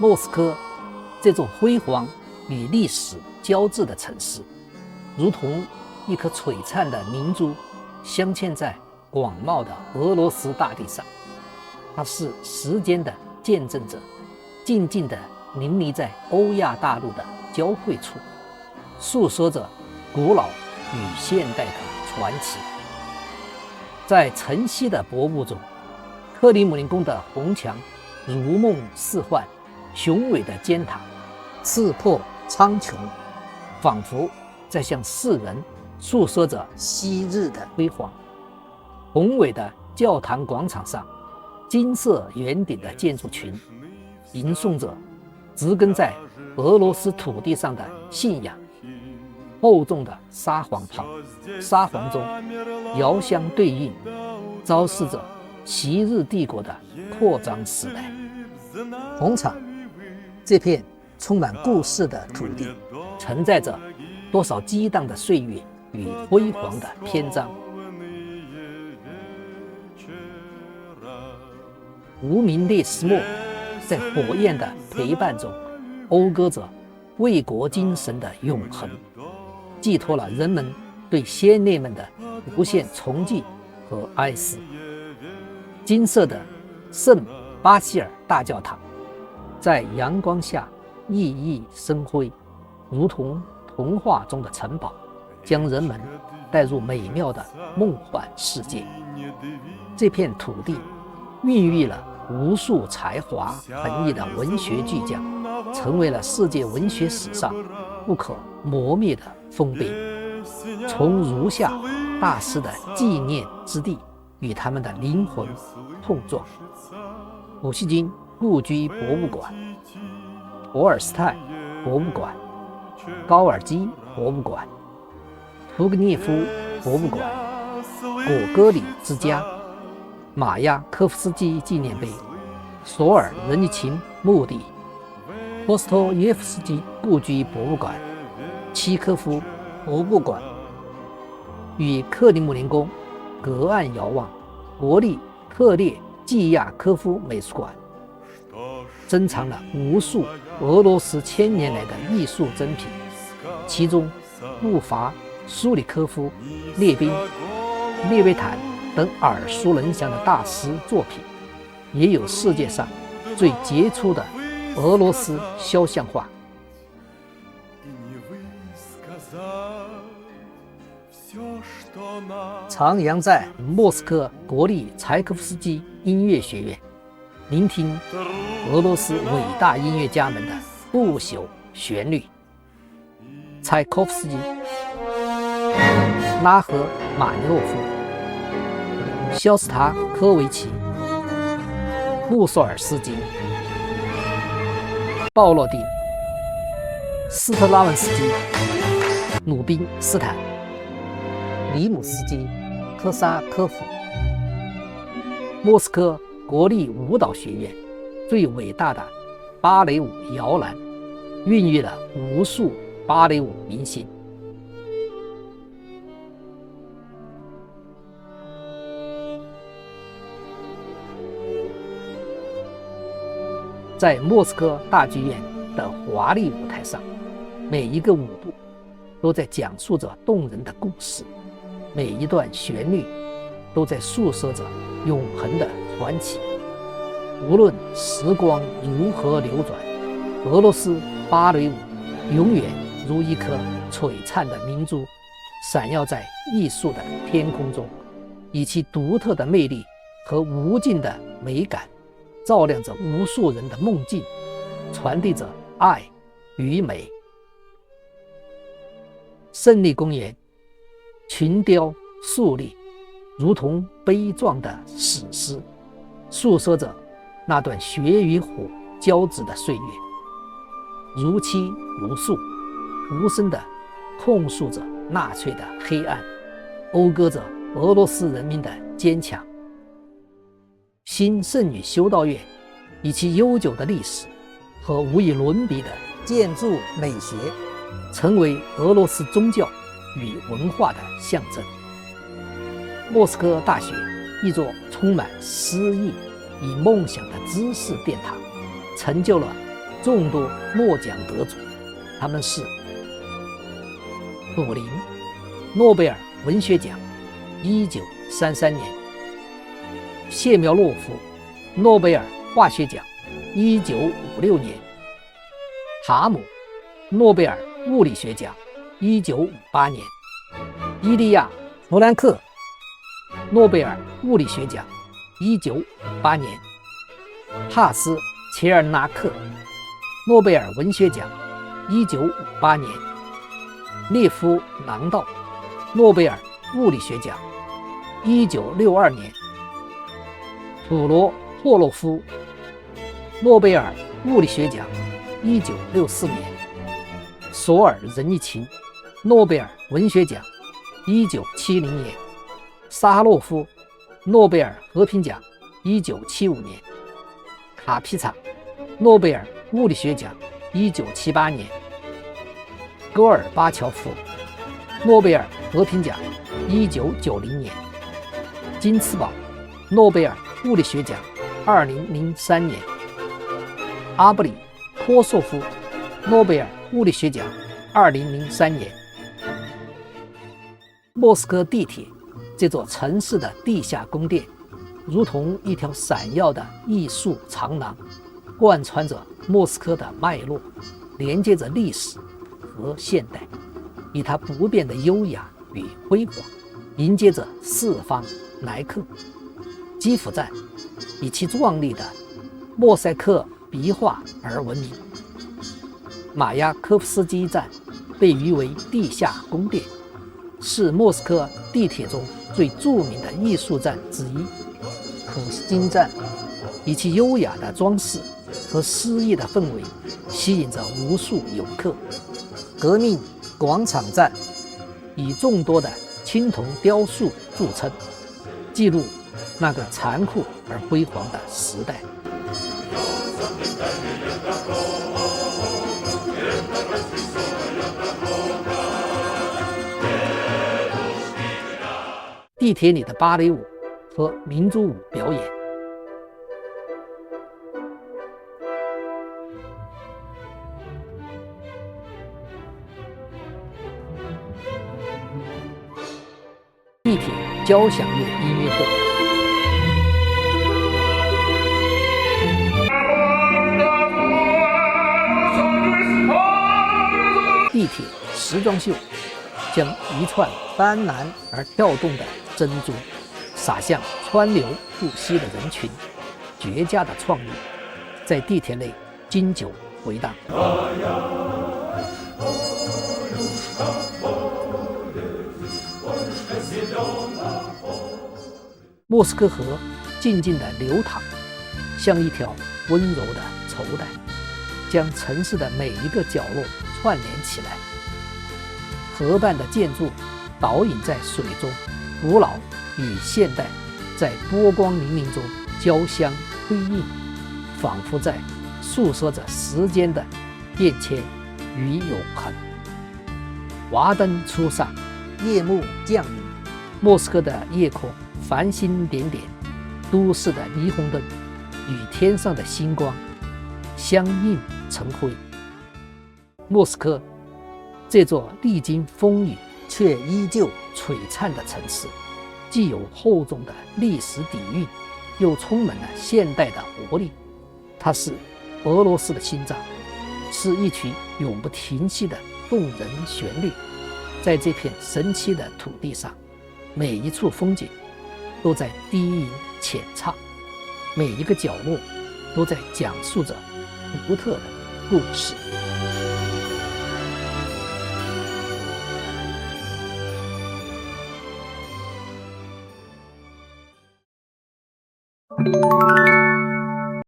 莫斯科这座辉煌与历史交织的城市，如同一颗璀璨的明珠，镶嵌在广袤的俄罗斯大地上。它是时间的见证者，静静地淋漓在欧亚大陆的交汇处，诉说着古老与现代的传奇。在晨曦的薄雾中，克里姆林宫的红墙如梦似幻，雄伟的尖塔刺破苍穹，仿佛在向世人诉说着昔日的辉煌。宏伟的教堂广场上，金色圆顶的建筑群吟诵着植根在俄罗斯土地上的信仰。厚重的沙皇袍，沙皇中遥相对应，昭示着昔日帝国的扩张时代。红场这片充满故事的土地，承载着多少激荡的岁月与辉煌的篇章。无名烈士墓在火焰的陪伴中，讴歌着卫国精神的永恒，寄托了人们对先烈们的无限崇敬和哀思。金色的圣巴西尔大教堂在阳光下熠熠生辉，如同童话中的城堡，将人们带入美妙的梦幻世界。这片土地孕育了无数才华横溢的文学巨匠，成为了世界文学史上不可磨灭的丰碑。从如下大师的纪念之地与他们的灵魂碰撞：普希金故居博物馆、托尔斯泰博物馆、高尔基博物馆、屠格涅夫博物馆、果戈里之家、马亚科夫斯基纪念碑、索尔仁尼琴墓地、波斯托耶夫斯基故居博物馆、契科夫博物馆。与克里姆林宫隔岸遥望，国立特列季亚科夫美术馆珍藏了无数俄罗斯千年来的艺术珍品，其中不乏苏里科夫、列宾、列维坦等耳熟能详的大师作品，也有世界上最杰出的俄罗斯肖像画。徜徉在莫斯科国立柴可夫斯基音乐学院，聆听俄罗斯伟大音乐家们的不朽旋律。柴可夫斯基、拉赫玛尼诺夫、肖斯塔科维奇、穆索尔斯基、鲍洛丁、斯特拉文斯基、鲁宾斯坦、里姆斯基、科萨科夫。莫斯科国立舞蹈学院最伟大的芭蕾舞摇篮，孕育了无数芭蕾舞明星。在莫斯科大剧院的华丽舞台上，每一个舞步都在讲述着动人的故事，每一段旋律都在诉说着永恒的传奇。无论时光如何流转，俄罗斯芭蕾舞永远如一颗璀璨的明珠，闪耀在艺术的天空中，以其独特的魅力和无尽的美感，照亮着无数人的梦境，传递着爱与美。胜利公园群雕竖立，如同悲壮的史诗，诉说着那段血与火交织的岁月，如泣如诉，无声地控诉着纳粹的黑暗，讴歌着俄罗斯人民的坚强。新圣女修道院以其悠久的历史和无与伦比的建筑美学，成为俄罗斯宗教与文化的象征。莫斯科大学，一座充满诗意与梦想的知识殿堂，成就了众多诺奖得主，他们是普林，诺贝尔文学奖1933年；谢苗洛夫，诺贝尔化学奖1956年；塔姆，诺贝尔物理学奖1958年；伊利亚·弗兰克，诺贝尔物理学奖1958年；哈斯·切尔纳克，诺贝尔文学奖1958年；列夫·囊道，诺贝尔物理学奖1962年；普罗霍洛夫，诺贝尔物理学奖1964年；索尔仁尼琴，诺贝尔文学奖1970年；沙哈洛夫，诺贝尔和平奖1975年；卡皮查，诺贝尔物理学奖1978年；戈尔巴乔夫，诺贝尔和平奖1990年；金茨堡，诺贝尔物理学奖2003年；阿布里托索夫，诺贝尔物理学奖2003年。莫斯科地铁这座城市的地下宫殿，如同一条闪耀的艺术长廊，贯穿着莫斯科的脉络，连接着历史和现代，以它不变的优雅与辉煌，迎接着四方来客。基辅站以其壮丽的莫塞克壁画而闻名，马亚科夫斯基站被誉为地下宫殿，是莫斯科地铁中最著名的艺术站之一。普斯金站以其优雅的装饰和诗意的氛围，吸引着无数游客。革命广场站以众多的青铜雕塑著称，记录那个残酷而辉煌的时代。地铁里的芭蕾舞和民族舞表演。地铁交响乐音乐会。地铁时装秀将一串斑斓而跳动的珍珠洒向川流不息的人群，绝佳的创意在地铁内经久回荡。莫斯科河静静地流淌，像一条温柔的绸带，将城市的每一个角落串联起来。河畔的建筑倒影在水中，古老与现代在波光粼粼中交相辉映，仿佛在诉说着时间的变迁与永恒。华灯初上，夜幕降临，莫斯科的夜空繁星点点，都市的霓虹灯与天上的星光相映成辉。莫斯科这座历经风雨却依旧璀璨的城市，既有厚重的历史底蕴，又充满了现代的活力。它是俄罗斯的心脏，是一曲永不停息的动人旋律。在这片神奇的土地上，每一处风景都在低吟浅唱，每一个角落都在讲述着独特的故事。